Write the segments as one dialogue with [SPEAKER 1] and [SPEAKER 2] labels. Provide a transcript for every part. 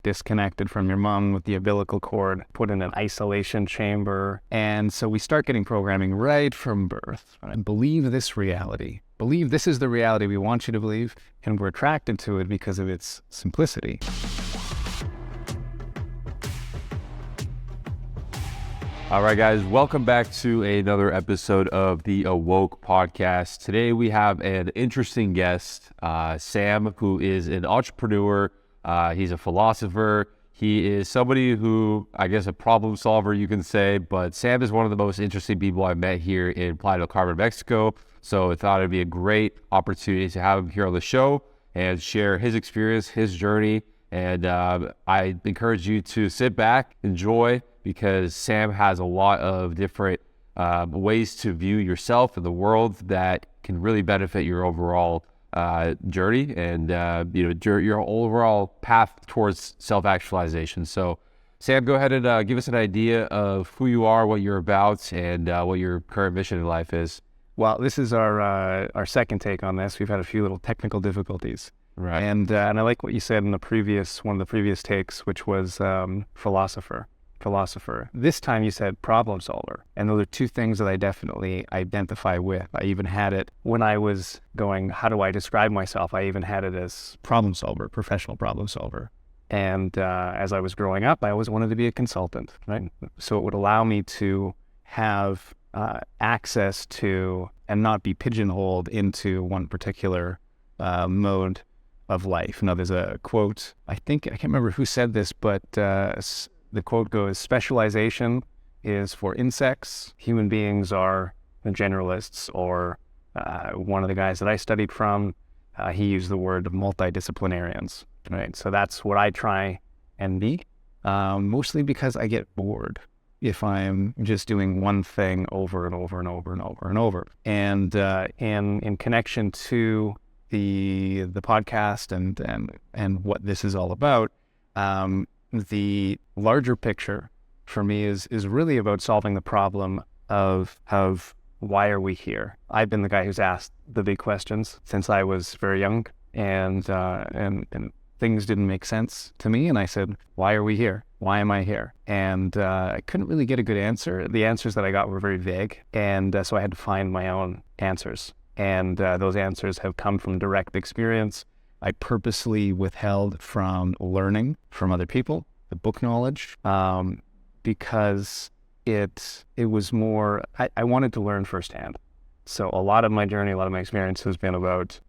[SPEAKER 1] disconnected from your mom with the umbilical cord, put in an isolation chamber. And so we start getting programming right from birth. Right? Believe this reality. Believe this is the reality we want you to believe, and we're attracted to it because of its simplicity.
[SPEAKER 2] All right, guys, welcome back to another episode of the Awoke podcast. Today we have an interesting guest, Sam, who is an entrepreneur. He's a philosopher. He is somebody who, I guess, a problem solver, you can say, but Sam is one of the most interesting people I've met here in Playa del Carmen, Mexico. So I thought it'd be a great opportunity to have him here on the show and share his experience, his journey. And I encourage you to sit back, enjoy, because Sam has a lot of different ways to view yourself and the world that can really benefit your overall journey and your overall path towards self-actualization. So Sam, go ahead and give us an idea of who you are, what you're about, and what your current mission in life is.
[SPEAKER 1] Well, this is our second take on this. We've had a few little technical difficulties.
[SPEAKER 2] Right.
[SPEAKER 1] And I like what you said in one of the previous takes, which was philosopher. This time you said problem solver. And those are two things that I definitely identify with. I even had it when I was going, how do I describe myself? I even had it as problem solver, professional problem solver. And as I was growing up, I always wanted to be a consultant, right? So it would allow me to have access to and not be pigeonholed into one particular mode of life. Now, there's a quote, I can't remember who said this, but the quote goes, specialization is for insects. Human beings are the generalists, or one of the guys that I studied from, he used the word multi-disciplinarians, right? So that's what I try and be, mostly because I get bored if I'm just doing one thing over and over and over and over and over. And in connection to the podcast and what this is all about, the larger picture for me is really about solving the problem of why are we here? I've been the guy who's asked the big questions since I was very young, and things didn't make sense to me, and I said, why are we here? Why am I here? And I couldn't really get a good answer. The answers that I got were very vague, and so I had to find my own answers. And those answers have come from direct experience. I purposely withheld from learning from other people, the book knowledge, because it was more, I wanted to learn firsthand. So a lot of my journey, a lot of my experience has been about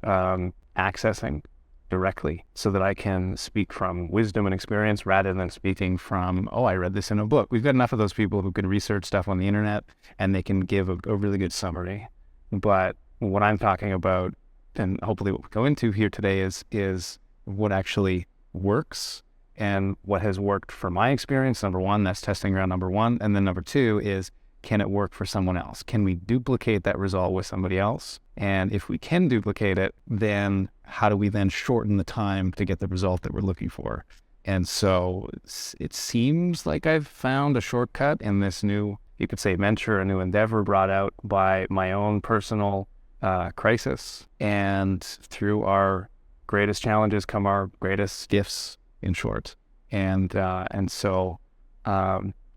[SPEAKER 1] accessing directly so that I can speak from wisdom and experience rather than speaking from, I read this in a book. We've got enough of those people who can research stuff on the internet and they can give a really good summary. But what I'm talking about, and hopefully what we go into here today, is what actually works and what has worked for my experience. Number one, that's testing ground number one. And then number two is, can it work for someone else? Can we duplicate that result with somebody else? And if we can duplicate it, then how do we then shorten the time to get the result that we're looking for? And so it seems like I've found a shortcut in this new, you could say, venture, a new endeavor brought out by my own personal crisis. And through our greatest challenges come our greatest gifts, in short. And so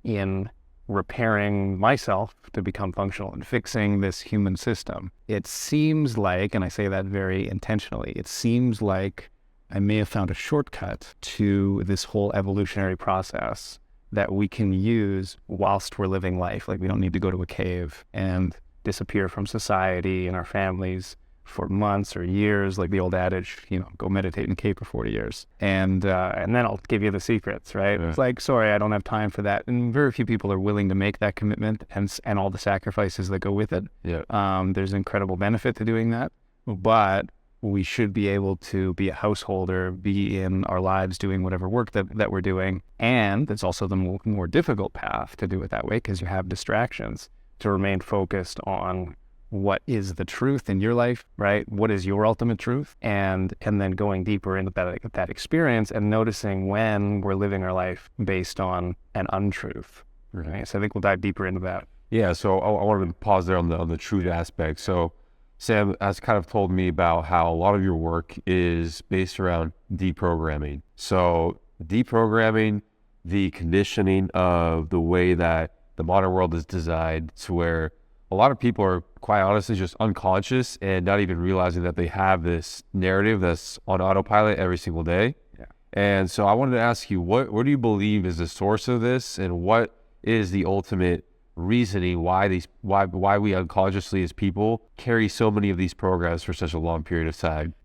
[SPEAKER 1] in repairing myself to become functional and fixing this human system, it seems like, and I say that very intentionally, it seems like I may have found a shortcut to this whole evolutionary process that we can use whilst we're living life. Like, we don't need to go to a cave and disappear from society and our families for months or years, like the old adage, go meditate in a cave for 40 years. And then I'll give you the secrets, right? Yeah. It's like, sorry, I don't have time for that. And very few people are willing to make that commitment and all the sacrifices that go with it. Yeah. There's incredible benefit to doing that. But we should be able to be a householder, be in our lives doing whatever work that we're doing. And it's also the more difficult path to do it that way, because you have distractions, to remain focused on what is the truth in your life, right? What is your ultimate truth? And then going deeper into that experience and noticing when we're living our life based on an untruth, right? So I think we'll dive deeper into that.
[SPEAKER 2] Yeah, so I wanted to pause there on the truth aspect. So Sam has kind of told me about how a lot of your work is based around deprogramming. So deprogramming the conditioning of the way that the modern world is designed, to where a lot of people are quite honestly just unconscious and not even realizing that they have this narrative that's on autopilot every single day.
[SPEAKER 1] Yeah.
[SPEAKER 2] And so I wanted to ask you, what do you believe is the source of this, and what is the ultimate reasoning why we unconsciously as people carry so many of these programs for such a long period of time?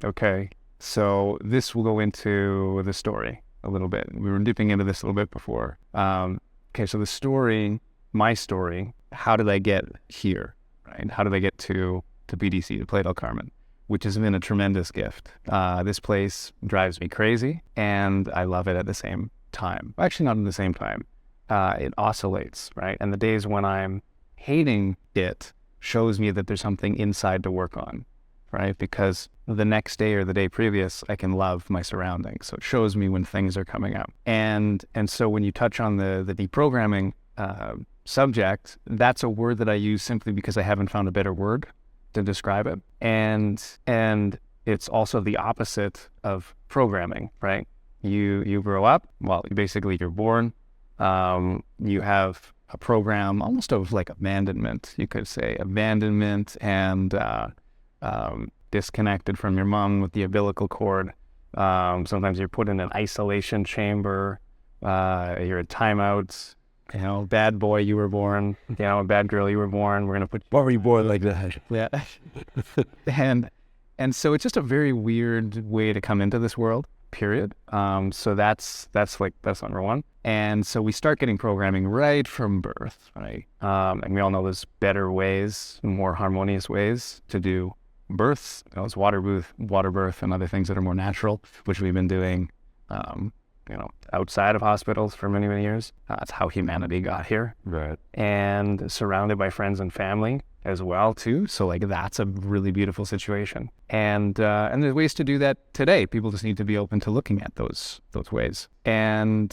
[SPEAKER 1] Okay. So this will go into the story a little bit. We were dipping into this a little bit before. Okay, so the story, my story, how did I get here, right? How did I get to PDC, to Playa del Carmen, which has been a tremendous gift. This place drives me crazy, and I love it at the same time. Actually, not at the same time. It oscillates, right? And the days when I'm hating it shows me that there's something inside to work on, right? Because the next day or the day previous, I can love my surroundings. So it shows me when things are coming up. And so when you touch on the deprogramming subject, that's a word that I use simply because I haven't found a better word to describe it. And it's also the opposite of programming, right? You grow up, well, basically you're born, you have a program almost of like abandonment, you could say, abandonment and disconnected from your mom with the umbilical cord. Sometimes you're put in an isolation chamber, you're at timeouts, bad boy, you were born, bad girl, you were born, we're going to put...
[SPEAKER 2] Why were you born like that?
[SPEAKER 1] Yeah. And so it's just a very weird way to come into this world, period. So that's number one. And so we start getting programming right from birth, right? And we all know there's better ways, more harmonious ways to do births. It's water birth and other things that are more natural, which we've been doing, outside of hospitals for many, many years. That's how humanity got here.
[SPEAKER 2] Right.
[SPEAKER 1] And surrounded by friends and family as well too. So that's a really beautiful situation. And there's ways to do that today. People just need to be open to looking at those ways. And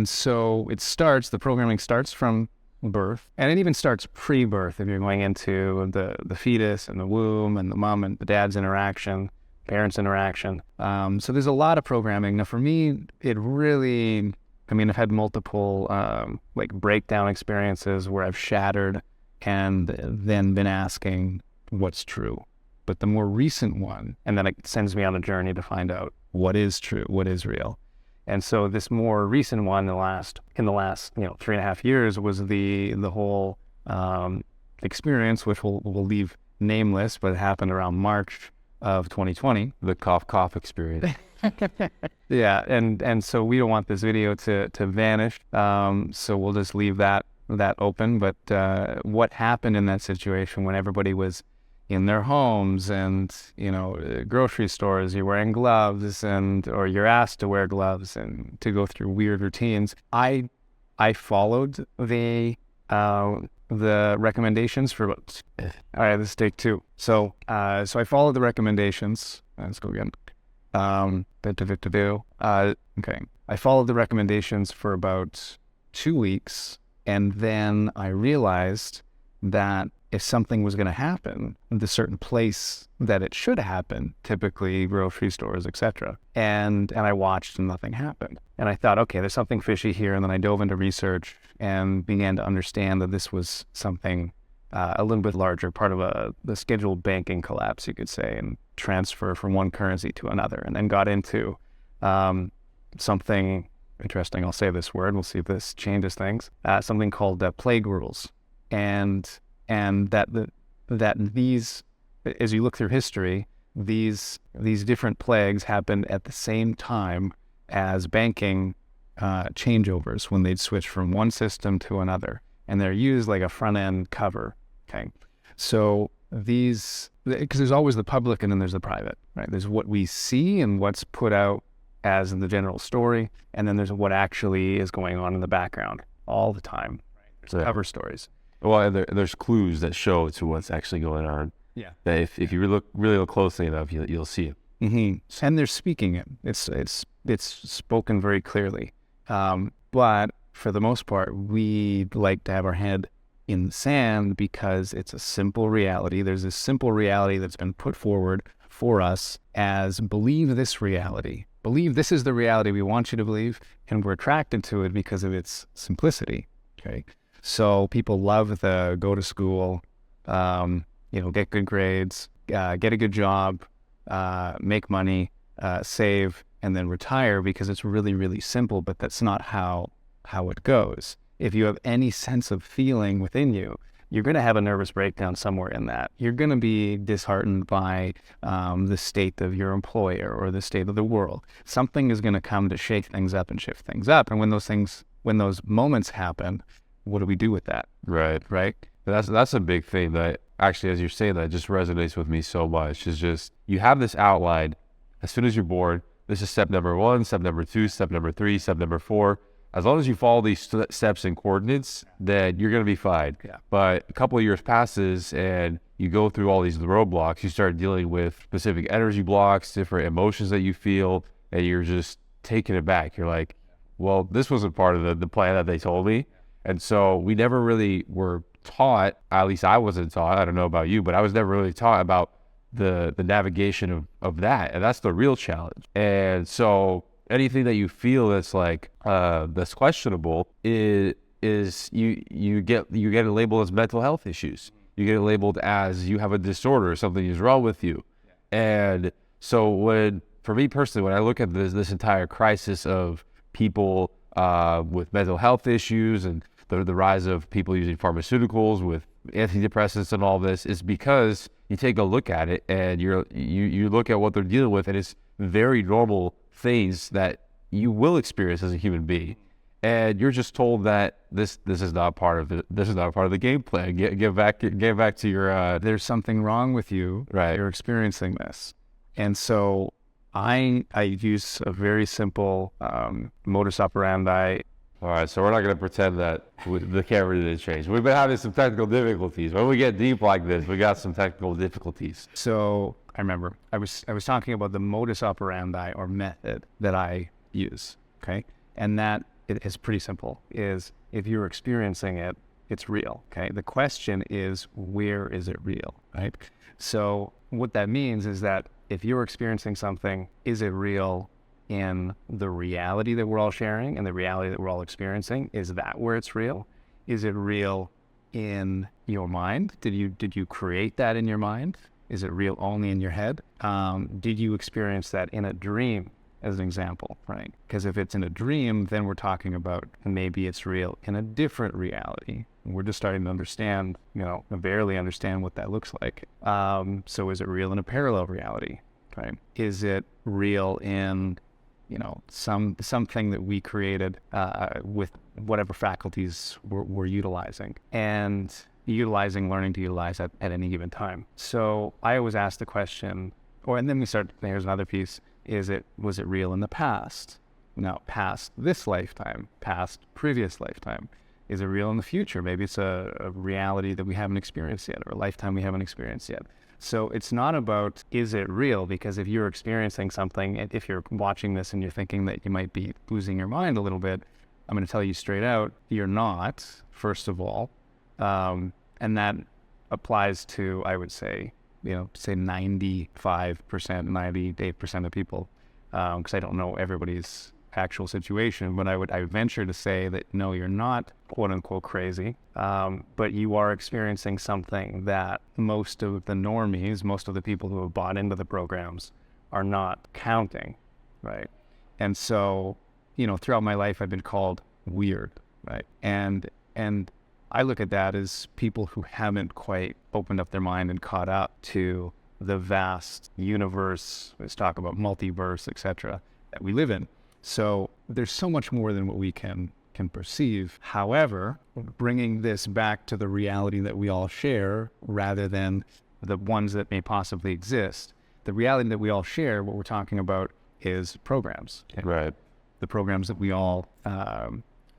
[SPEAKER 1] so the programming starts from birth, and it even starts pre-birth if you're going into the fetus and the womb and the mom and the dad's interaction, parents' interaction. So there's a lot of programming. Now for me, I've had multiple breakdown experiences where I've shattered and then been asking what's true. But the more recent one, and then it sends me on a journey to find out what is true, what is real. And so this more recent one, in the last 3.5 years, was the whole experience, which we'll leave nameless, but it happened around March of 2020.
[SPEAKER 2] The cough experience.
[SPEAKER 1] Yeah, and so we don't want this video to vanish. So we'll just leave that open. But what happened in that situation when everybody was in their homes and, grocery stores, you're wearing gloves or you're asked to wear gloves and to go through weird routines. I followed the recommendations for, all right, this is take two. So I followed the recommendations. Let's go again. Okay. I followed the recommendations for about 2 weeks. And then I realized that if something was going to happen, the certain place that it should happen, typically grocery stores, etc. And I watched and nothing happened. And I thought, okay, there's something fishy here. And then I dove into research and began to understand that this was something a little bit larger, part of the scheduled banking collapse, you could say, and transfer from one currency to another. And then got into something interesting. I'll say this word. We'll see if this changes things. Something called plague rules. And that these, as you look through history, these different plagues happened at the same time as banking changeovers, when they'd switch from one system to another, and they're used like a front end cover. Okay, so because there's always the public and then there's the private, right? There's what we see and what's put out as in the general story, and then there's what actually is going on in the background all the time. Right? There's cover stories.
[SPEAKER 2] Well, and there's clues that show to what's actually going on.
[SPEAKER 1] Yeah.
[SPEAKER 2] That if you really look closely enough, you'll see it.
[SPEAKER 1] Mm-hmm. And they're speaking it. It's spoken very clearly. But for the most part, we like to have our head in the sand because it's a simple reality. There's this simple reality that's been put forward for us as believe this reality, believe this is the reality we want you to believe, and we're attracted to it because of its simplicity. Okay, so people love the go to school, get good grades, get a good job, make money, save, and then retire, because it's really, really simple. But that's not how it goes. If you have any sense of feeling within you, you're going to have a nervous breakdown somewhere in that. You're going to be disheartened by the state of your employer or the state of the world. Something is going to come to shake things up and shift things up. And when those moments happen, what do we do with that?
[SPEAKER 2] Right. That's a big thing that actually, as you're saying that, just resonates with me so much. It's just, you have this outline. As soon as you're born, this is step number 1, step number 2, step number 3, step number 4. As long as you follow these steps and coordinates, then you're going to be fine.
[SPEAKER 1] Yeah.
[SPEAKER 2] But a couple of years passes and you go through all these roadblocks. You start dealing with specific energy blocks, different emotions that you feel, and you're just taken aback. You're like, well, this wasn't part of the plan that they told me. And so we never really were taught, at least I wasn't taught, I don't know about you, but I was never really taught about the navigation of that. And that's the real challenge. And so anything that you feel that's like that's questionable is you get it labeled as mental health issues. You get it labeled as you have a disorder, something is wrong with you. And so for me personally, when I look at this entire crisis of people with mental health issues and the rise of people using pharmaceuticals with antidepressants and all this, is because you take a look at it and you look at what they're dealing with, and it's very normal things that you will experience as a human being, and you're just told that this is not part of the game plan. Get back to your
[SPEAKER 1] there's something wrong with you.
[SPEAKER 2] Right.
[SPEAKER 1] You're experiencing this. And so I use a very simple modus operandi.
[SPEAKER 2] All right, so we're not going to pretend that the camera didn't change. We've been having some technical difficulties. When we get deep like this, we got some technical difficulties.
[SPEAKER 1] So I remember I was talking about the modus operandi or method that I use, okay? And that it is pretty simple, is if you're experiencing it, it's real, okay? The question is, where is it real, right? So what that means is that if you're experiencing something, is it real in the reality that we're all sharing and the reality that we're all experiencing? Is that where it's real? Is it real in your mind? Did you create that in your mind? Is it real only in your head? Did you experience that in a dream, as an example, right? Because if it's in a dream, then we're talking about maybe it's real in a different reality. We're just starting to understand, barely understand what that looks like. So is it real in a parallel reality, right? Is it real in something that we created with whatever faculties we're utilizing and learning to utilize at any given time. So I always ask the question, and then here's another piece, was it real in the past? Now, past this lifetime, past previous lifetime. Is it real in the future? Maybe it's a reality that we haven't experienced yet, or a lifetime we haven't experienced yet. So it's not about, is it real? Because if you're experiencing something, if you're watching this and you're thinking that you might be losing your mind a little bit, I'm going to tell you straight out, you're not, first of all. And that applies to, I would say 95%, 98% of people, because I don't know everybody's actual situation, but I would venture to say that no, you're not quote unquote crazy, but you are experiencing something that most of the normies, most of the people who have bought into the programs are not counting, right? And so, throughout my life, I've been called weird, right? And I look at that as people who haven't quite opened up their mind and caught up to the vast universe, let's talk about multiverse, etc., that we live in. So there's so much more than what we can perceive. However, bringing this back to the reality that we all share rather than the ones that may possibly exist, the reality that we all share, what we're talking about is programs. Okay?
[SPEAKER 2] Right.
[SPEAKER 1] The programs that we all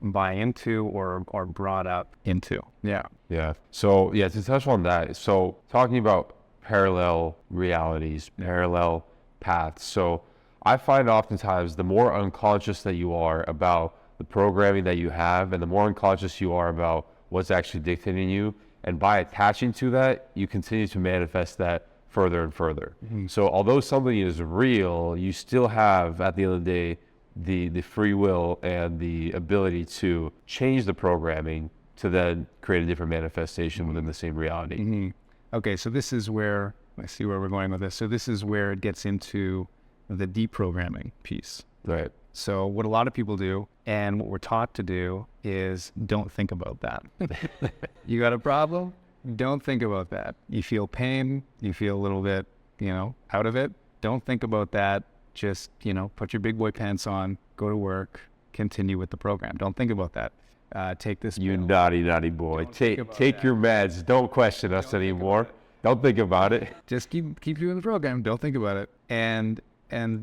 [SPEAKER 1] buy into or are brought up into. Yeah.
[SPEAKER 2] Yeah. So to touch on that, so talking about parallel realities, parallel paths. So I find oftentimes the more unconscious that you are about the programming that you have, and the more unconscious you are about what's actually dictating you, and by attaching to that, you continue to manifest that further and further. So although something is real, you still have, at the end of the day, the free will and the ability to change the programming to then create a different manifestation within the same reality.
[SPEAKER 1] Okay, so this is where, I see where we're going with this. So this is where it gets into the deprogramming piece.
[SPEAKER 2] Right.
[SPEAKER 1] So what a lot of people do, and what we're taught to do, is don't think about that. You got a problem? Don't think about that. You feel pain, you feel a little bit, out of it. Don't think about that. Just, put your big boy pants on, go to work, continue with the program. Don't think about that. Take this.
[SPEAKER 2] You naughty boy. Take your meds. Don't question us anymore. Don't think about it.
[SPEAKER 1] Just keep doing the program. Don't think about it. And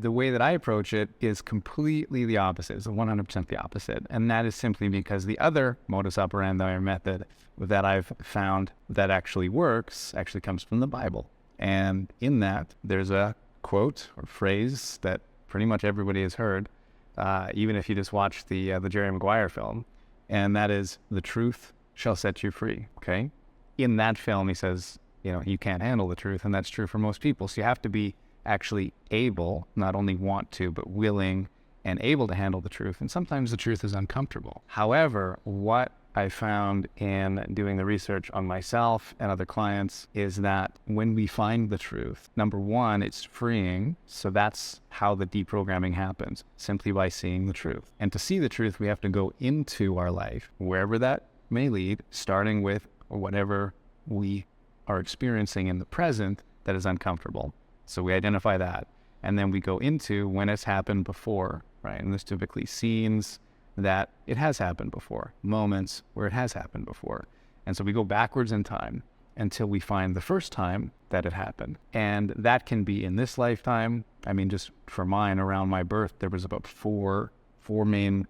[SPEAKER 1] the way that I approach it is completely the opposite. It's 100% the opposite. And that is simply because the other modus operandi or method that I've found that actually works actually comes from the Bible. And in that, there's a quote or phrase that pretty much everybody has heard, even if you just watch the Jerry Maguire film. And that is, the truth shall set you free, okay? In that film, he says, you can't handle the truth, and that's true for most people. So you have to be actually able, not only want to, but willing and able to handle the truth. And sometimes the truth is uncomfortable. However, what I found in doing the research on myself and other clients is that when we find the truth, number one, it's freeing. So that's how the deprogramming happens, simply by seeing the truth. And to see the truth, we have to go into our life, wherever that may lead, starting with whatever we are experiencing in the present that is uncomfortable. So we identify that, and then we go into when it's happened before, right? And there's typically scenes that it has happened before, moments where it has happened before. And so we go backwards in time until we find the first time that it happened. And that can be in this lifetime. I mean, just for mine, around my birth, there was about four main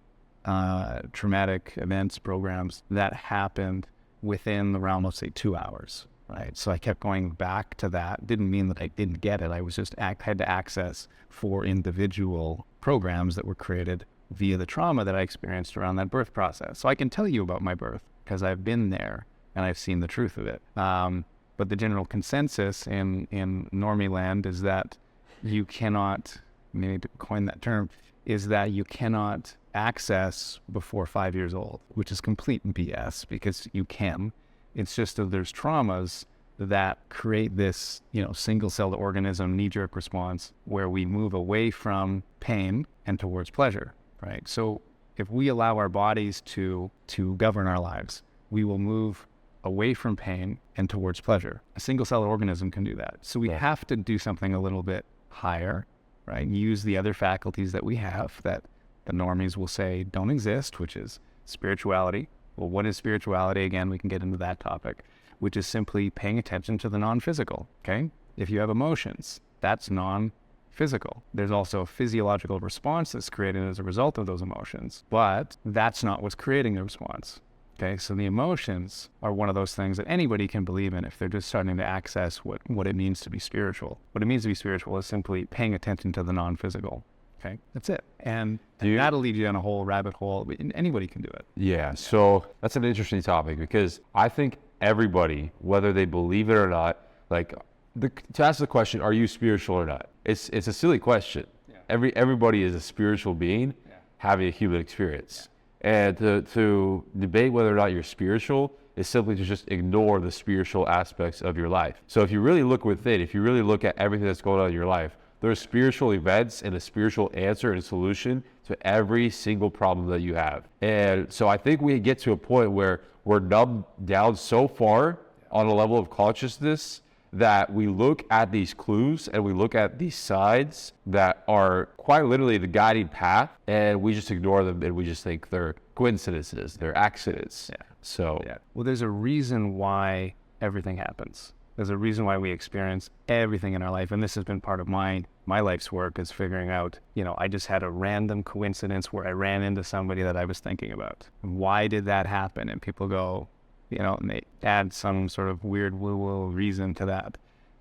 [SPEAKER 1] traumatic events, programs that happened within the realm of, say, 2 hours. Right. So I kept going back to that. Didn't mean that I didn't get it. I was just had to access 4 individual programs that were created via the trauma that I experienced around that birth process. So I can tell you about my birth because I've been there and I've seen the truth of it. But the general consensus in normie land is that you cannot, maybe to coin that term, is that you cannot access before 5 years old, which is complete BS because you can. It's just that there's traumas that create this, single-celled organism knee-jerk response where we move away from pain and towards pleasure, right? So if we allow our bodies to govern our lives, we will move away from pain and towards pleasure. A single-celled organism can do that. So we have to do something a little bit higher, right? Use the other faculties that we have that the normies will say don't exist, which is spirituality. Well, what is spirituality? Again, we can get into that topic, which is simply paying attention to the non-physical, okay? If you have emotions, that's non-physical. There's also a physiological response that's created as a result of those emotions, but that's not what's creating the response, okay? So the emotions are one of those things that anybody can believe in if they're just starting to access what it means to be spiritual. What it means to be spiritual is simply paying attention to the non-physical. Okay, that's it. And that'll lead you down a whole rabbit hole. Anybody can do it.
[SPEAKER 2] Yeah, so that's an interesting topic because I think everybody, whether they believe it or not, to ask the question, are you spiritual or not? It's a silly question. Yeah. Everybody is a spiritual being having a human experience. Yeah. And to debate whether or not you're spiritual is simply to just ignore the spiritual aspects of your life. So if you really look within, if you really look at everything that's going on in your life, there's spiritual events and a spiritual answer and solution to every single problem that you have. And so I think we get to a point where we're numbed down so far on a level of consciousness that we look at these clues and we look at these signs that are quite literally the guiding path, and we just ignore them and we just think they're coincidences, they're accidents. Yeah. So,
[SPEAKER 1] well, there's a reason why everything happens. There's a reason why we experience everything in our life. And this has been part of my life's work, is figuring out, I just had a random coincidence where I ran into somebody that I was thinking about. Why did that happen? And people go, and they add some sort of weird woo-woo reason to that.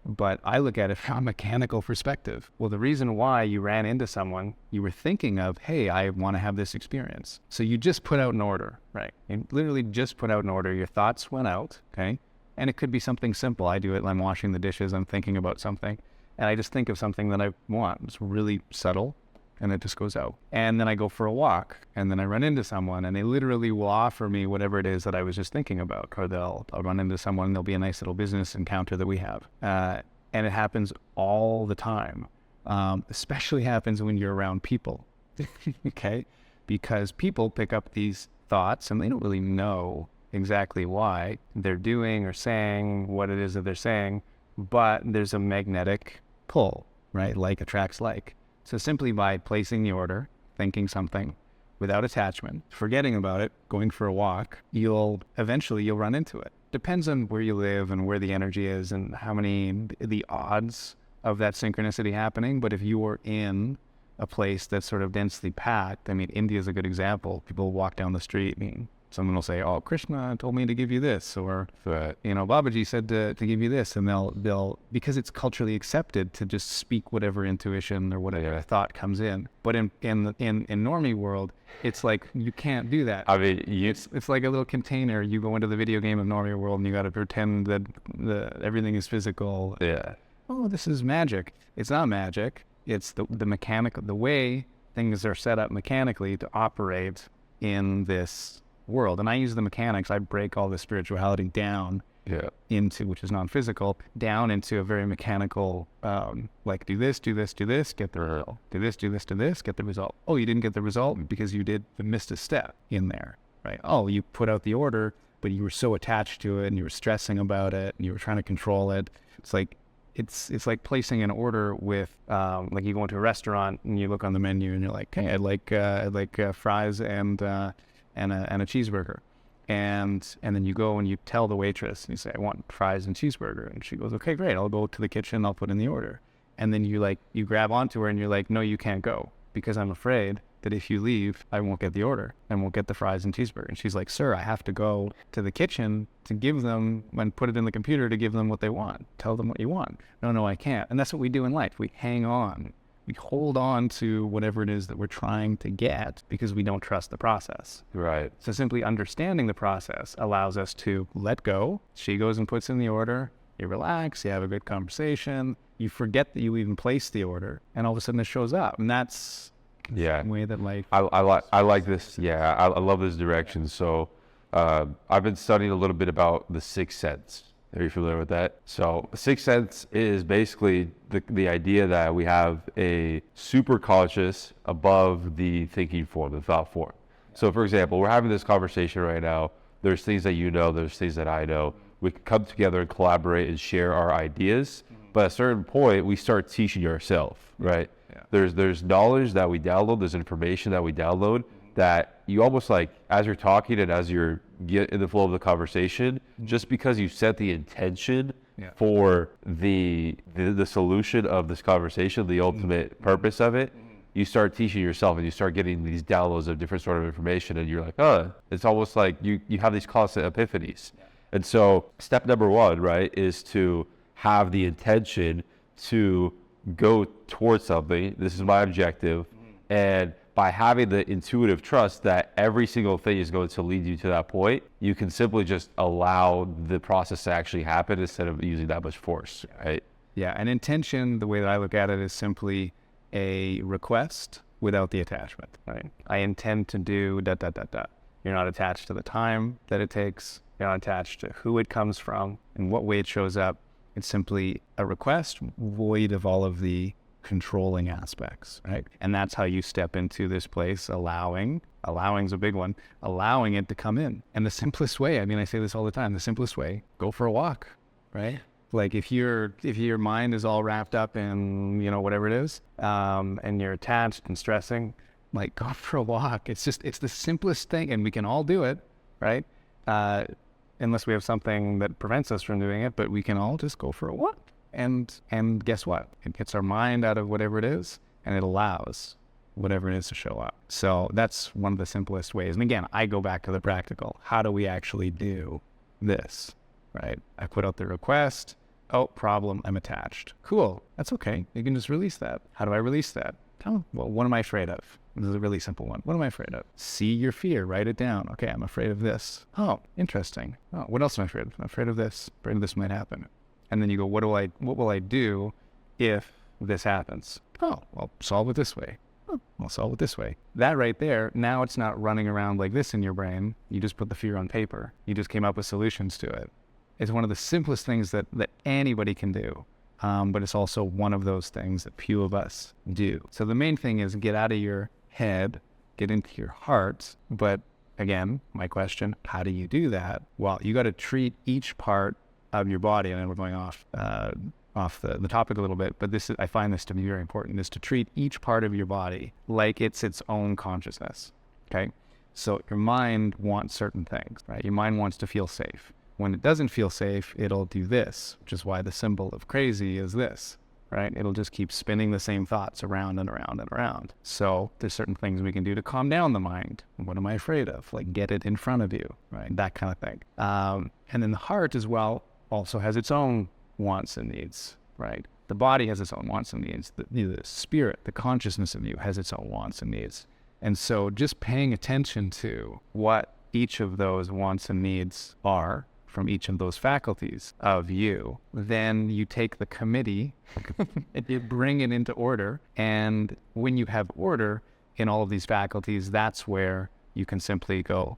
[SPEAKER 1] But I look at it from a mechanical perspective. Well, the reason why you ran into someone, you were thinking of, hey, I want to have this experience. So you just put out an order, right? You literally just put out an order. Your thoughts went out, okay? And it could be something simple. I do it, I'm washing the dishes, I'm thinking about something, and I just think of something that I want. It's really subtle, and it just goes out. And then I go for a walk, and then I run into someone, and they literally will offer me whatever it is that I was just thinking about. Or I'll run into someone, there'll be a nice little business encounter that we have. And it happens all the time. Especially happens when you're around people, okay? Because people pick up these thoughts, and they don't really know exactly why they're doing or saying what it is that they're saying, but there's a magnetic pull, right? Like attracts like. So simply by placing the order, thinking something without attachment, forgetting about it, going for a walk, you'll run into it. Depends on where you live and where the energy is and how many, the odds of that synchronicity happening. But if you are in a place that's sort of densely packed, I mean, India is a good example. People walk down the street, I mean, someone will say, oh, Krishna told me to give you this, or, you know, Babaji said to give you this. And they'll, because it's culturally accepted to just speak whatever intuition or whatever thought comes in. But in normie world, it's like, you can't do that.
[SPEAKER 2] I mean,
[SPEAKER 1] it's like a little container. You go into the video game of normie world and you got to pretend that everything is physical.
[SPEAKER 2] Yeah.
[SPEAKER 1] Oh, this is magic. It's not magic. It's the mechanical, the way things are set up mechanically to operate in this world. And I use the mechanics. I break all the spirituality down into, which is non-physical, down into a very mechanical, like do this, get the result. Do this, get the result. Oh, you didn't get the result because you missed a step in there, right? Oh, you put out the order, but you were so attached to it and you were stressing about it and you were trying to control it. It's like, it's like placing an order with, like you go into a restaurant and you look on the menu and you're like, hey, I'd like fries and a cheeseburger. And then you go and you tell the waitress and you say, I want fries and cheeseburger. And she goes, okay, great. I'll go to the kitchen. I'll put in the order. And then you grab onto her and you're like, no, you can't go because I'm afraid that if you leave, I won't get the order and won't get the fries and cheeseburger. And she's like, sir, I have to go to the kitchen to give them and put it in the computer to give them what they want. Tell them what you want. No, I can't. And that's what we do in life. We hang on. We hold on to whatever it is that we're trying to get because we don't trust the process.
[SPEAKER 2] Right.
[SPEAKER 1] So simply understanding the process allows us to let go. She goes and puts in the order. You relax. You have a good conversation. You forget that you even placed the order. And all of a sudden it shows up. And that's the way that life...
[SPEAKER 2] I like this. Yeah, I love this direction. So I've been studying a little bit about the sixth sense. Are you familiar with that? So sixth sense is basically the idea that we have a super conscious above the thinking form, the thought form. So for example, we're having this conversation right now. There's things that you know, there's things that I know. We can come together and collaborate and share our ideas. But at a certain point, we start teaching ourselves, right? Yeah. There's knowledge that we download, there's information that we download that you almost like, as you're talking and as you're get in the flow of the conversation, just because you set the intention for the solution of this conversation, the ultimate purpose of it, you start teaching yourself and you start getting these downloads of different sort of information and you're like, oh, it's almost like you have these constant epiphanies. Yeah. And so step number one, right, is to have the intention to go towards something. This is my objective. And by having the intuitive trust that every single thing is going to lead you to that point, you can simply just allow the process to actually happen instead of using that much force, right?
[SPEAKER 1] Yeah, and intention, the way that I look at it, is simply a request without the attachment, right? I intend to do ... You're not attached to the time that it takes. You're not attached to who it comes from and what way it shows up. It's simply a request void of all of the controlling aspects, right? And that's how you step into this place, allowing's a big one, allowing it to come in. And the simplest way, I mean, I say this all the time, the simplest way, go for a walk, right? Like if your mind is all wrapped up in, you know, whatever it is, and you're attached and stressing, like go for a walk. It's the simplest thing, and we can all do it, right? Unless we have something that prevents us from doing it, but we can all just go for a walk. And guess what? It gets our mind out of whatever it is, and it allows whatever it is to show up. So that's one of the simplest ways. And again, I go back to the practical. How do we actually do this, right? I put out the request. Oh, problem, I'm attached. Cool. That's okay. You can just release that. How do I release that? Oh, well, what am I afraid of? This is a really simple one. What am I afraid of? See your fear. Write it down. Okay, I'm afraid of this. Oh, interesting. Oh, what else am I afraid of? I'm afraid of this. Afraid of this might happen. And then you go, what will I do if this happens? Oh, well, solve it this way. Oh, I'll solve it this way. That right there, now it's not running around like this in your brain. You just put the fear on paper. You just came up with solutions to it. It's one of the simplest things that anybody can do. But it's also one of those things that few of us do. So the main thing is get out of your head, get into your heart. But again, my question, how do you do that? Well, you got to treat each part of your body, and then we're going off the topic a little bit, but I find this to be very important, is to treat each part of your body like it's its own consciousness, okay? So your mind wants certain things, right? Your mind wants to feel safe. When it doesn't feel safe, it'll do this, which is why the symbol of crazy is this, right? It'll just keep spinning the same thoughts around and around and around. So there's certain things we can do to calm down the mind. What am I afraid of? Like, get it in front of you, right? That kind of thing. And then the heart as well also has its own wants and needs, right? The body has its own wants and needs. The spirit, the consciousness of you has its own wants and needs. And so just paying attention to what each of those wants and needs are from each of those faculties of you, then you take the committee and you bring it into order. And when you have order in all of these faculties, that's where you can simply go,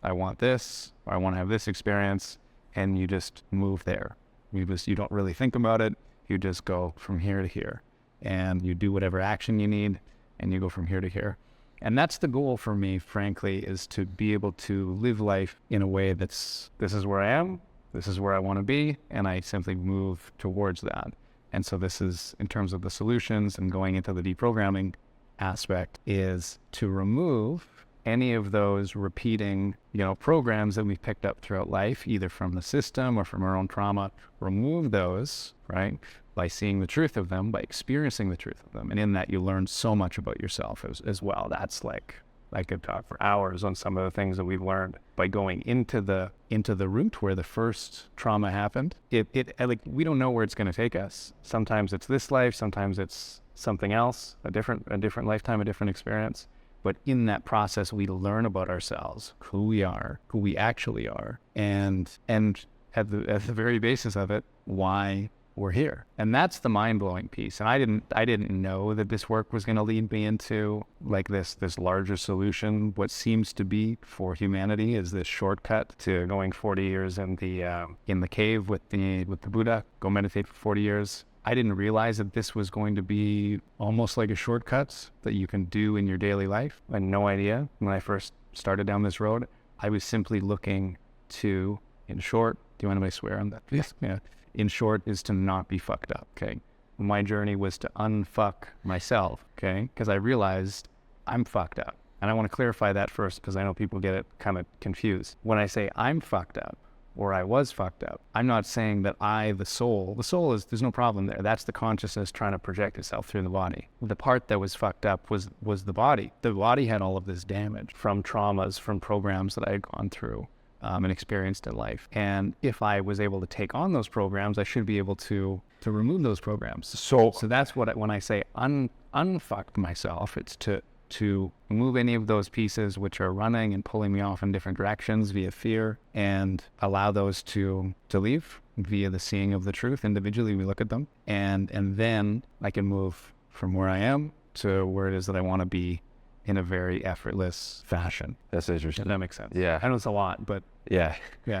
[SPEAKER 1] I want this, or I want to have this experience, and you just move there. You don't really think about it. You just go from here to here, and you do whatever action you need, and you go from here to here. And that's the goal for me, frankly, is to be able to live life in a way this is where I am, this is where I want to be, and I simply move towards that. And so this is, in terms of the solutions and going into the deprogramming aspect, is to remove any of those repeating, programs that we've picked up throughout life, either from the system or from our own trauma. Remove those, right? By seeing the truth of them, by experiencing the truth of them. And in that, you learn so much about yourself as well. That's like, I could talk for hours on some of the things that we've learned by going into the root where the first trauma happened. We don't know where it's going to take us. Sometimes it's this life, sometimes it's something else, a different lifetime, a different experience. But in that process, we learn about ourselves, who we are, who we actually are, and at the very basis of it, why we're here. And that's the mind-blowing piece. And I didn't know that this work was going to lead me into like this larger solution. What seems to be for humanity is this shortcut to going 40 years in the cave with the Buddha. Go meditate for 40 years. I didn't realize that this was going to be almost like a shortcut that you can do in your daily life. I had no idea when I first started down this road. I was simply looking to, in short, do you want to swear on that? Yes. Yeah. In short, is to not be fucked up, okay? My journey was to unfuck myself, okay? Because I realized I'm fucked up. And I want to clarify that first because I know people get it kind of confused. When I say I'm fucked up, or I was fucked up, I'm not saying that the soul is, there's no problem there. That's the consciousness trying to project itself through the body. The part that was fucked up was the body. The body had all of this damage from traumas, from programs that I had gone through and experienced in life. And if I was able to take on those programs, I should be able to remove those programs. So that's when I say unfucked myself, it's to move any of those pieces which are running and pulling me off in different directions via fear, and allow those to leave via the seeing of the truth. Individually, we look at them, and then I can move from where I am to where it is that I want to be in a very effortless fashion.
[SPEAKER 2] That's interesting.
[SPEAKER 1] Does that make sense?
[SPEAKER 2] Yeah.
[SPEAKER 1] I know it's a lot, but yeah,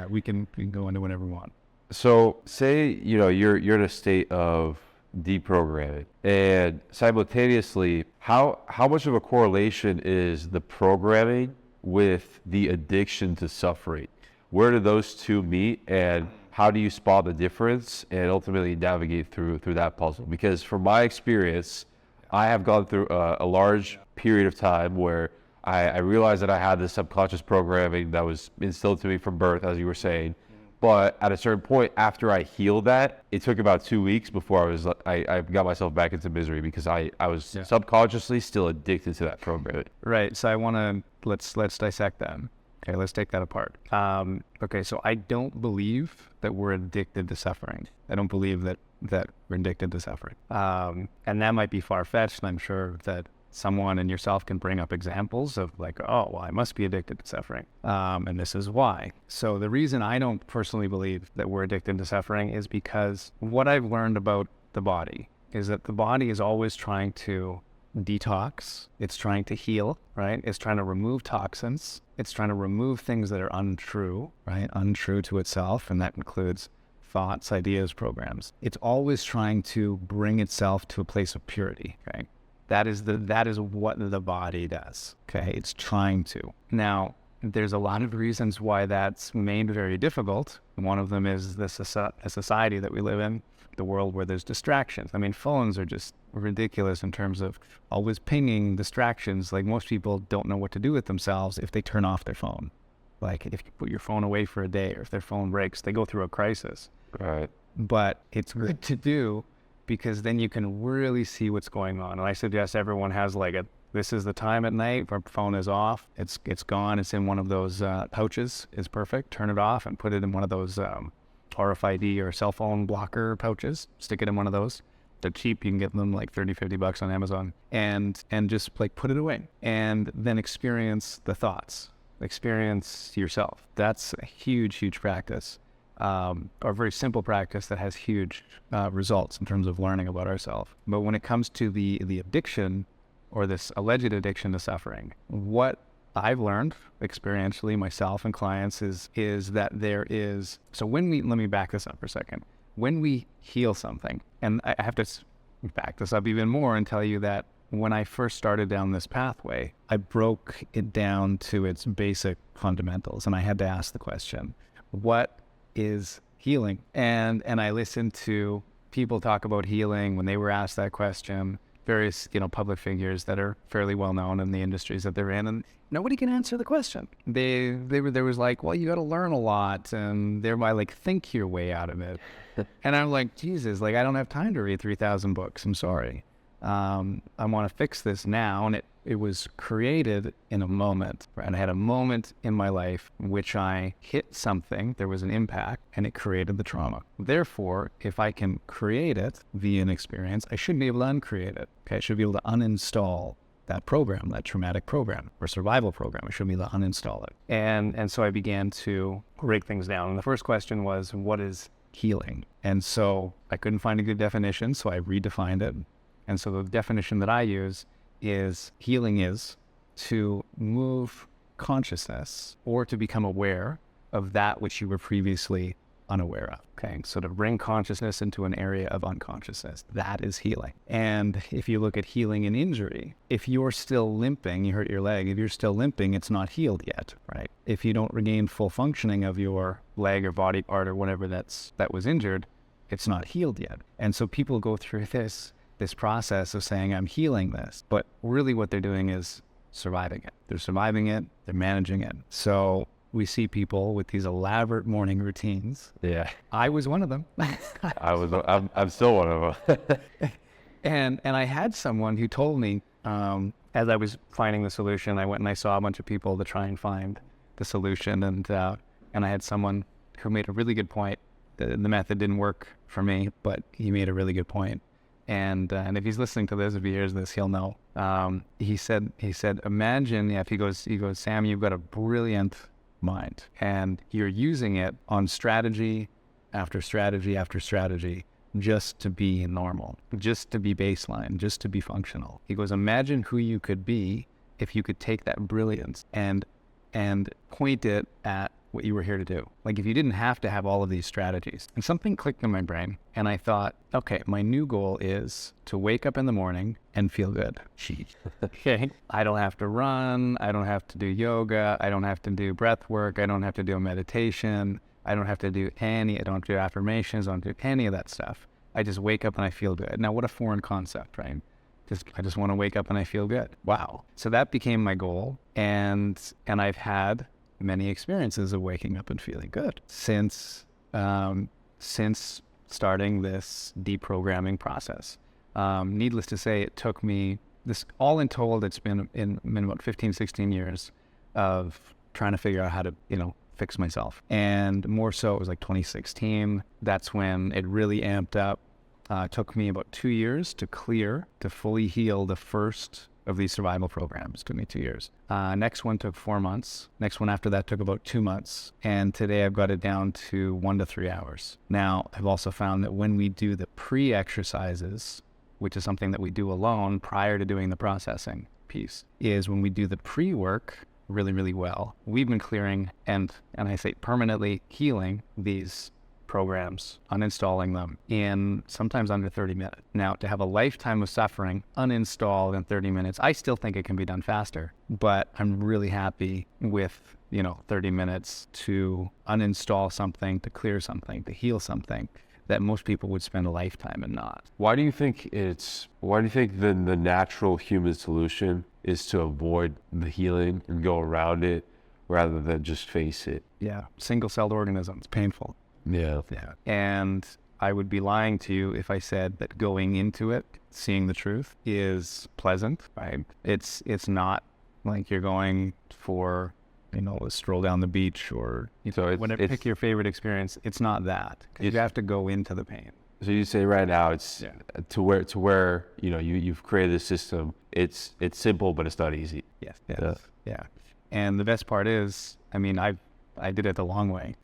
[SPEAKER 1] we can go into whatever we want.
[SPEAKER 2] So say, you're in a state of deprogramming, and simultaneously, how much of a correlation is the programming with the addiction to suffering? Where do those two meet, and how do you spot the difference and ultimately navigate through that puzzle? Because from my experience, I have gone through a large period of time where I realized that I had this subconscious programming that was instilled to me from birth, as you were saying. But at a certain point, after I healed that, it took about 2 weeks before I got myself back into misery because I was subconsciously still addicted to that programming.
[SPEAKER 1] Right. So I want to let's dissect that. Okay, let's take that apart. Okay, so I don't believe that we're addicted to suffering. I don't believe that we're addicted to suffering. And that might be far-fetched, and I'm sure that someone and yourself can bring up examples of like, oh, well, I must be addicted to suffering. And this is why. So the reason I don't personally believe that we're addicted to suffering is because what I've learned about the body is that the body is always trying to detox. It's trying to heal, right? It's trying to remove toxins. It's trying to remove things that are untrue, right? Untrue to itself. And that includes thoughts, ideas, programs. It's always trying to bring itself to a place of purity, okay? That is what the body does, okay? It's trying to. Now, there's a lot of reasons why that's made very difficult. One of them is a society that we live in, the world where there's distractions. I mean, phones are just ridiculous in terms of always pinging distractions. Like, most people don't know what to do with themselves if they turn off their phone. Like, if you put your phone away for a day, or if their phone breaks, they go through a crisis.
[SPEAKER 2] Right.
[SPEAKER 1] But it's good to do, because then you can really see what's going on. And I suggest everyone has like this is the time at night where phone is off. It's gone. It's in one of those pouches is perfect. Turn it off and put it in one of those RFID or cell phone blocker pouches. Stick it in one of those. They're cheap. You can get them like $30-$50 on Amazon, and just like put it away, and then experience the thoughts, experience yourself. That's a huge practice. Or a very simple practice that has huge results in terms of learning about ourselves. But when it comes to the addiction, or this alleged addiction to suffering, what I've learned experientially myself and clients is that there is, so let me back this up for a second. When we heal something, and I have to back this up even more and tell you that when I first started down this pathway, I broke it down to its basic fundamentals, and I had to ask the question, what is healing? And I listened to people talk about healing when they were asked that question, various, public figures that are fairly well known in the industries that they're in, and nobody can answer the question. There was like, well, you got to learn a lot and thereby like think your way out of it. And I'm like, Jesus, like I don't have time to read 3,000 books. I'm sorry. I want to fix this now. And it was created in a moment, right? And I had a moment in my life in which I hit something, there was an impact, and it created the trauma. Therefore, if I can create it via an experience, I should be able to uncreate it. Okay, I should be able to uninstall that program, that traumatic program or survival program. I should be able to uninstall it. And so I began to break things down. And the first question was, what is healing? And so I couldn't find a good definition, so I redefined it. And so the definition that I use is healing is to move consciousness or to become aware of that which you were previously unaware of. Okay, so to bring consciousness into an area of unconsciousness, that is healing. And if you look at healing in injury, if you're still limping, you hurt your leg, if you're still limping, it's not healed yet, right? If you don't regain full functioning of your leg or body part or whatever that was injured, it's not healed yet. And so people go through this process of saying, I'm healing this, but really what they're doing is surviving it. They're surviving it, they're managing it. So we see people with these elaborate morning routines.
[SPEAKER 2] Yeah.
[SPEAKER 1] I was one of them.
[SPEAKER 2] I'm still one of them.
[SPEAKER 1] And I had someone who told me, as I was finding the solution, I went and I saw a bunch of people to try and find the solution. And I had someone who made a really good point. The method didn't work for me, but he made a really good point. And if he's listening to this, if he hears this, he'll know. He said, imagine if he goes, Sam, you've got a brilliant mind and you're using it on strategy after strategy after strategy just to be normal, just to be baseline, just to be functional. He goes, imagine who you could be if you could take that brilliance and point it at what you were here to do. Like if you didn't have to have all of these strategies. And something clicked in my brain and I thought, okay, my new goal is to wake up in the morning and feel good. Okay. I don't have to run. I don't have to do yoga. I don't have to do breath work. I don't have to do meditation. I don't have to do I don't do affirmations. I don't do any of that stuff. I just wake up and I feel good. Now, what a foreign concept, right? I just want to wake up and I feel good. Wow. So that became my goal. And I've had many experiences of waking up and feeling good since starting this deprogramming process. Needless to say, it took me all in told, it's been about 15, 16 years of trying to figure out how to, fix myself. And more so, it was like 2016. That's when it really amped up. It took me about 2 years to fully heal the first of these survival programs. It took me 2 years. Next one took 4 months. Next one after that took about 2 months. And today I've got it down to 1 to 3 hours. Now, I've also found that when we do the pre-exercises, which is something that we do alone prior to doing the processing piece, is when we do the pre-work really, really well, we've been clearing and I say permanently healing these programs, uninstalling them in sometimes under 30 minutes. Now, to have a lifetime of suffering uninstalled in 30 minutes, I still think it can be done faster, but I'm really happy with, 30 minutes to uninstall something, to clear something, to heal something that most people would spend a lifetime and not.
[SPEAKER 2] Why do you think the natural human solution is to avoid the healing and go around it rather than just face it?
[SPEAKER 1] Yeah. Single-celled organism. It's painful.
[SPEAKER 2] Yeah.
[SPEAKER 1] And I would be lying to you if I said that going into it, seeing the truth, is pleasant, right? It's not like you're going for, a stroll down the beach or pick your favorite experience. It's not that. You have to go into the pain.
[SPEAKER 2] So you say right now it's to where you've created a system. It's simple, but it's not easy.
[SPEAKER 1] Yes. Yeah. And the best part is, I did it the long way.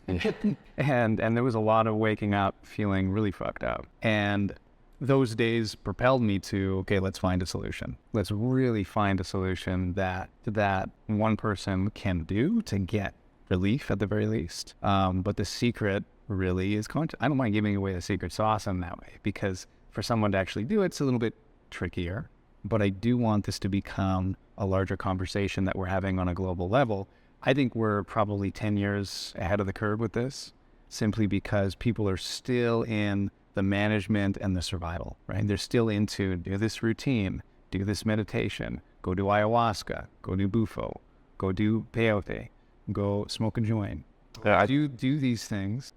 [SPEAKER 1] and there was a lot of waking up feeling really fucked up. And those days propelled me to, okay, let's find a solution. Let's really find a solution that one person can do to get relief at the very least. But the secret really is I don't mind giving away the secret sauce in that way, because for someone to actually do it, it's a little bit trickier. But I do want this to become a larger conversation that we're having on a global level. I think we're probably 10 years ahead of the curve with this, simply because people are still in the management and the survival, right? They're still into do this routine, do this meditation, go do ayahuasca, go do bufo, go do peyote, go smoke a joint. Do these things,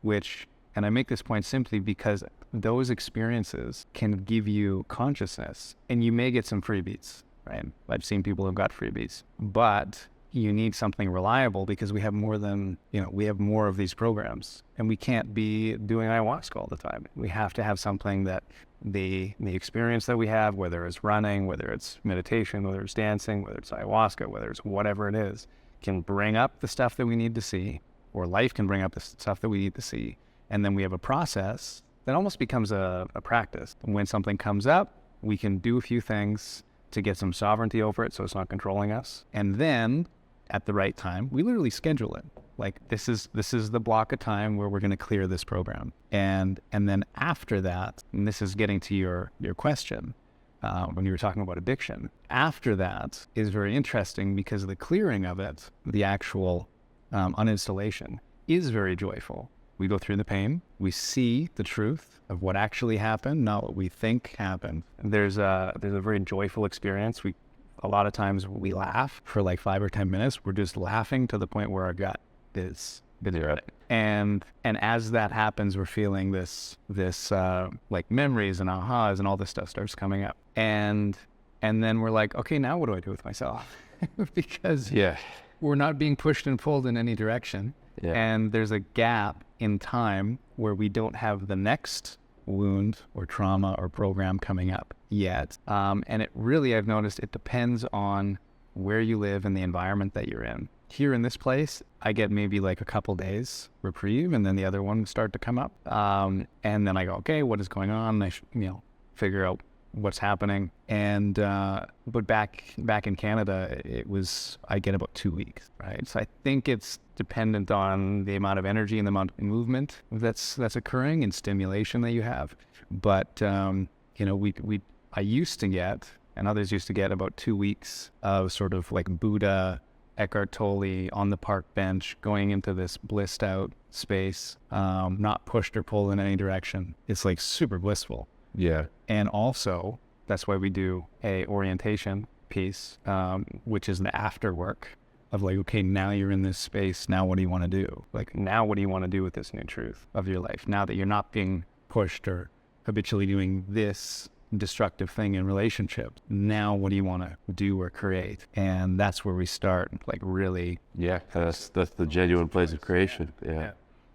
[SPEAKER 1] and I make this point simply because those experiences can give you consciousness, and you may get some freebies, right? I've seen people who've got freebies, but you need something reliable, because we have more of these programs, and we can't be doing ayahuasca all the time. We have to have something that the experience that we have, whether it's running, whether it's meditation, whether it's dancing, whether it's ayahuasca, whether it's whatever it is, can bring up the stuff that we need to see, or life can bring up the stuff that we need to see. And then we have a process that almost becomes a practice. When something comes up, we can do a few things to get some sovereignty over it so it's not controlling us. And then at the right time, we literally schedule it. Like this is the block of time where we're going to clear this program. And then after that, and this is getting to your question, when you were talking about addiction, after that is very interesting, because the clearing of it, the actual uninstallation, is very joyful. We go through the pain, we see the truth of what actually happened, not what we think happened. There's a very joyful experience. A lot of times we laugh for like 5 or 10 minutes. We're just laughing to the point where our gut is right. And as that happens, we're feeling this like memories and ahas and all this stuff starts coming up. And then we're like, okay, now what do I do with myself? Because we're not being pushed and pulled in any direction. Yeah. And there's a gap in time where we don't have the next wound or trauma or program coming up yet. And it really, I've noticed, it depends on where you live and the environment that you're in. Here in this place, I get maybe like a couple days reprieve, and then the other ones start to come up. And then I go, okay, what is going on? I should, figure out what's happening. And but back in Canada, I get about 2 weeks, right? So I think it's dependent on the amount of energy and the amount of movement that's occurring and stimulation that you have. But I used to get, and others used to get, about 2 weeks of sort of like Buddha, Eckhart Tolle on the park bench, going into this blissed out space, not pushed or pulled in any direction. It's like super blissful.
[SPEAKER 2] Yeah.
[SPEAKER 1] And also, that's why we do a orientation piece, which is the after work of like, okay, now you're in this space. Now what do you want to do? Like, now what do you want to do with this new truth of your life? Now that you're not being pushed or habitually doing this destructive thing in relationships. Now, what do you want to do or create? And that's where we start, like really.
[SPEAKER 2] Yeah, that's the genuine place of creation. Yeah.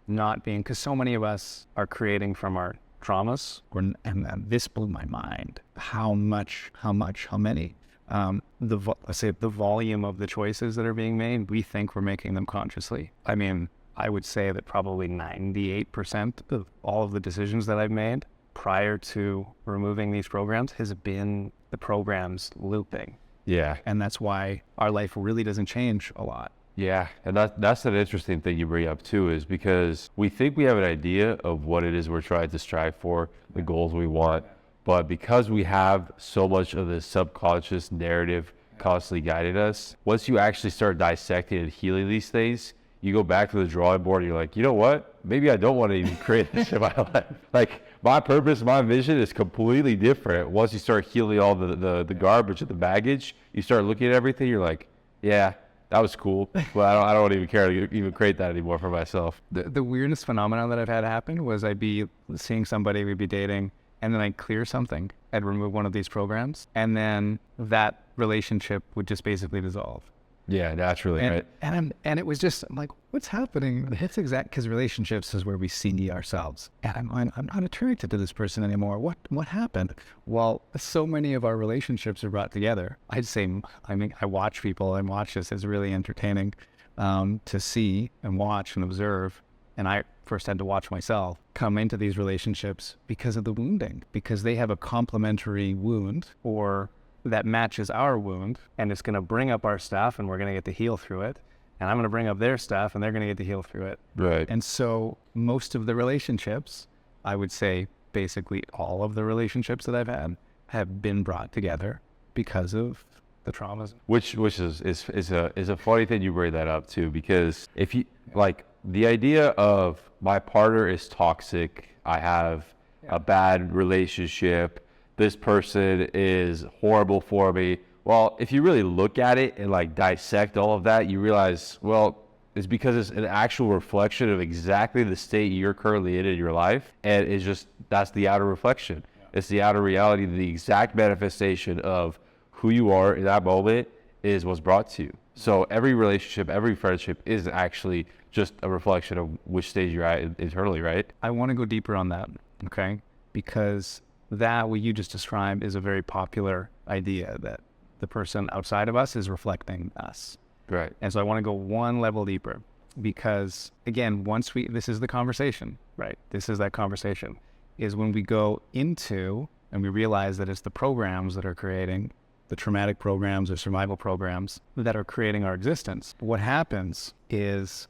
[SPEAKER 1] Not being, because so many of us are creating from our traumas. And this blew my mind. How many? Let's say the volume of the choices that are being made, we think we're making them consciously. I mean, I would say that probably 98% of all of the decisions that I've made prior to removing these programs has been the programs looping.
[SPEAKER 2] Yeah.
[SPEAKER 1] And that's why our life really doesn't change a lot.
[SPEAKER 2] Yeah, and that's an interesting thing you bring up too, is because we think we have an idea of what it is we're trying to strive for, the goals we want, but because we have so much of the subconscious narrative constantly guiding us, once you actually start dissecting and healing these things, you go back to the drawing board and you're like, you know what? Maybe I don't want to even create this in my life. Like, my purpose, my vision is completely different. Once you start healing all the garbage and the baggage, you start looking at everything, you're like, yeah, that was cool, but I don't even care to even create that anymore for myself.
[SPEAKER 1] The weirdest phenomenon that I've had happen was I'd be seeing somebody, we'd be dating, and then I'd clear something. I'd remove one of these programs, and then that relationship would just basically dissolve.
[SPEAKER 2] Yeah, naturally, right?
[SPEAKER 1] And it was just, I'm like, what's happening? It's because relationships is where we see ourselves. And I'm not attracted to this person anymore. What happened? Well, so many of our relationships are brought together. I'd say, I mean, I watch people and watch this. It's really entertaining to see and watch and observe. And I first had to watch myself come into these relationships because of the wounding, because they have a complementary wound or that matches our wound, and it's going to bring up our stuff, and we're going to get to heal through it. And I'm going to bring up their stuff, and they're going to get to heal through it.
[SPEAKER 2] Right.
[SPEAKER 1] And so most of the relationships, I would say basically all of the relationships that I've had have been brought together because of the traumas.
[SPEAKER 2] Which is a funny thing you bring that up too, because if you like the idea of my partner is toxic, I have a bad relationship, this person is horrible for me. Well, if you really look at it and like dissect all of that, you realize, well, it's because it's an actual reflection of exactly the state you're currently in your life. And it's just, that's the outer reflection. It's the outer reality, the exact manifestation of who you are in that moment is what's brought to you. So every relationship, every friendship is actually just a reflection of which stage you're at internally, right?
[SPEAKER 1] I want to go deeper on that, okay? Because that, what you just described, is a very popular idea that the person outside of us is reflecting us.
[SPEAKER 2] Right.
[SPEAKER 1] And so I want to go one level deeper because, again, this is the conversation, right? This is that conversation, is when we go into and we realize that it's the programs that are creating the traumatic programs or survival programs that are creating our existence. What happens is,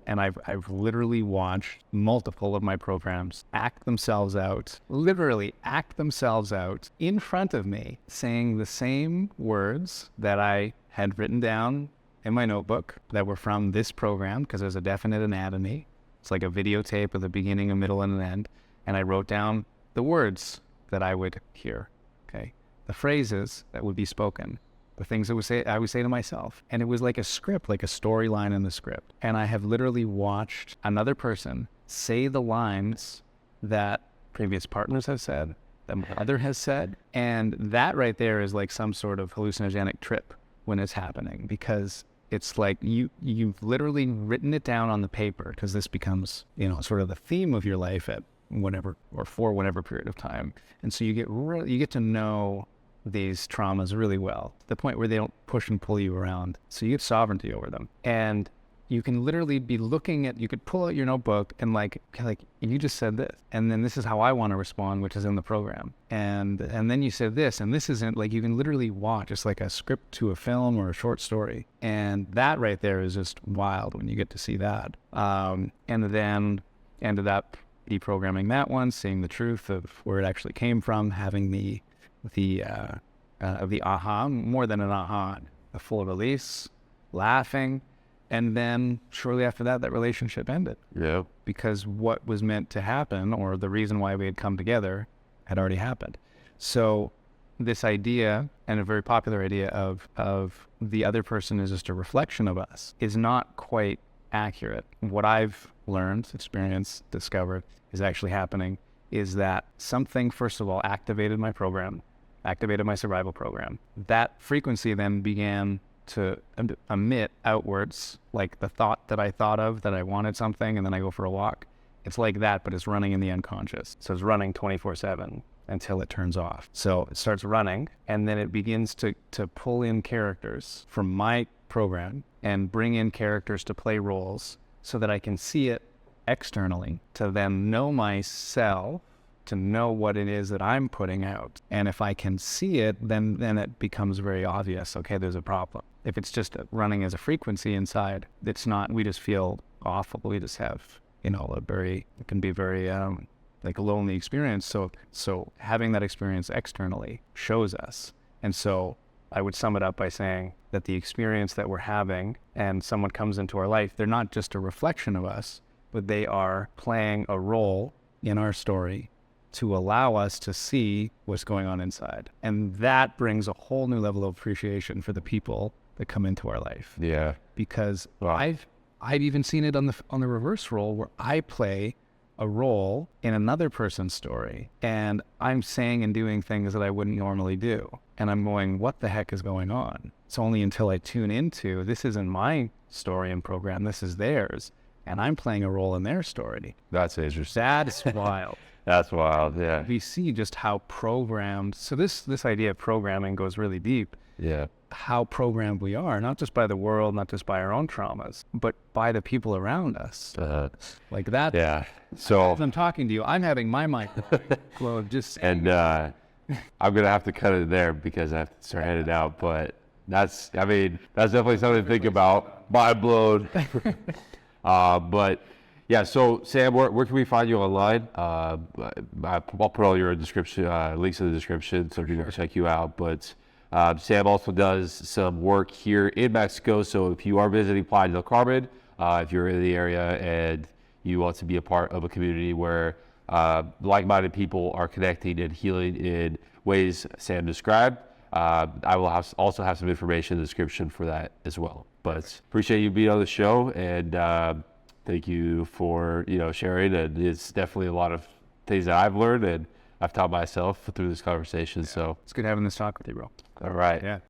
[SPEAKER 1] and I've literally watched multiple of my programs literally act themselves out in front of me, saying the same words that I had written down in my notebook that were from this program, because there's a definite anatomy. It's like a videotape of the beginning, a middle, and an end. And I wrote down the words that I would hear, okay? The phrases that would be spoken, the things that I would say to myself. And it was like a script, like a storyline in the script. And I have literally watched another person say the lines that previous partners have said, that my mother has said. And that right there is like some sort of hallucinogenic trip when it's happening, because it's like you've literally written it down on the paper, because this becomes, sort of the theme of your life at whatever, or for whatever period of time. And so you get to know these traumas really well, to the point where they don't push and pull you around. So you get sovereignty over them. And you can literally be you could pull out your notebook and like you just said this, and then this is how I want to respond, which is in the program. And then you said this, and this isn't, like, you can literally watch, it's like a script to a film or a short story. And that right there is just wild when you get to see that. And then ended up deprogramming that one, seeing the truth of where it actually came from, having the aha, more than an aha, a full release, laughing. And then shortly after that relationship ended. Yeah. Because what was meant to happen, or the reason why we had come together, had already happened. So this idea, and a very popular idea of the other person is just a reflection of us, is not quite accurate. What I've learned, experienced, discovered is actually happening is that something, first of all, activated my survival program. That frequency then began to emit outwards, like the thought that I thought of that I wanted something, and then I go for a walk. It's like that, but it's running in the unconscious. So it's running 24/7 until it turns off. So it starts running, and then it begins to pull in characters from my program and bring in characters to play roles so that I can see it externally, to then know myself, to know what it is that I'm putting out. And if I can see it, then it becomes very obvious, okay, there's a problem. If it's just running as a frequency inside, it's not, we just feel awful. We just have, it can be very, like a lonely experience. So having that experience externally shows us. And so I would sum it up by saying that the experience that we're having and someone comes into our life, they're not just a reflection of us, but they are playing a role in our story to allow us to see what's going on inside. And that brings a whole new level of appreciation for the people that come into our life.
[SPEAKER 2] Yeah.
[SPEAKER 1] Because I've even seen it on the reverse role, where I play a role in another person's story, and I'm saying and doing things that I wouldn't normally do. And I'm going, what the heck is going on? It's only until I tune into, this isn't my story and program, this is theirs, and I'm playing a role in their story.
[SPEAKER 2] That's interesting.
[SPEAKER 1] That's wild.
[SPEAKER 2] That's wild, yeah.
[SPEAKER 1] We see just how programmed, so this idea of programming goes really deep.
[SPEAKER 2] Yeah.
[SPEAKER 1] How programmed we are, not just by the world, not just by our own traumas, but by the people around us. Like that.
[SPEAKER 2] Yeah. So
[SPEAKER 1] as I'm talking to you, I'm having my mind glow of just saying.
[SPEAKER 2] And I'm going to have to cut it there because I have to start heading out. But that's definitely something to think about. Mind blown. But yeah, so Sam, where can we find you online? I'll put all your description links in the description so you can check you out. But Sam also does some work here in Mexico. So if you are visiting Playa del Carmen, if you're in the area and you want to be a part of a community where like-minded people are connecting and healing in ways Sam described, I will also have some information in the description for that as well. But appreciate you being on the show, and thank you for sharing. And it's definitely a lot of things that I've learned and I've taught myself through this conversation. Yeah. So
[SPEAKER 1] it's good having this talk with you, bro.
[SPEAKER 2] All right.
[SPEAKER 1] Yeah.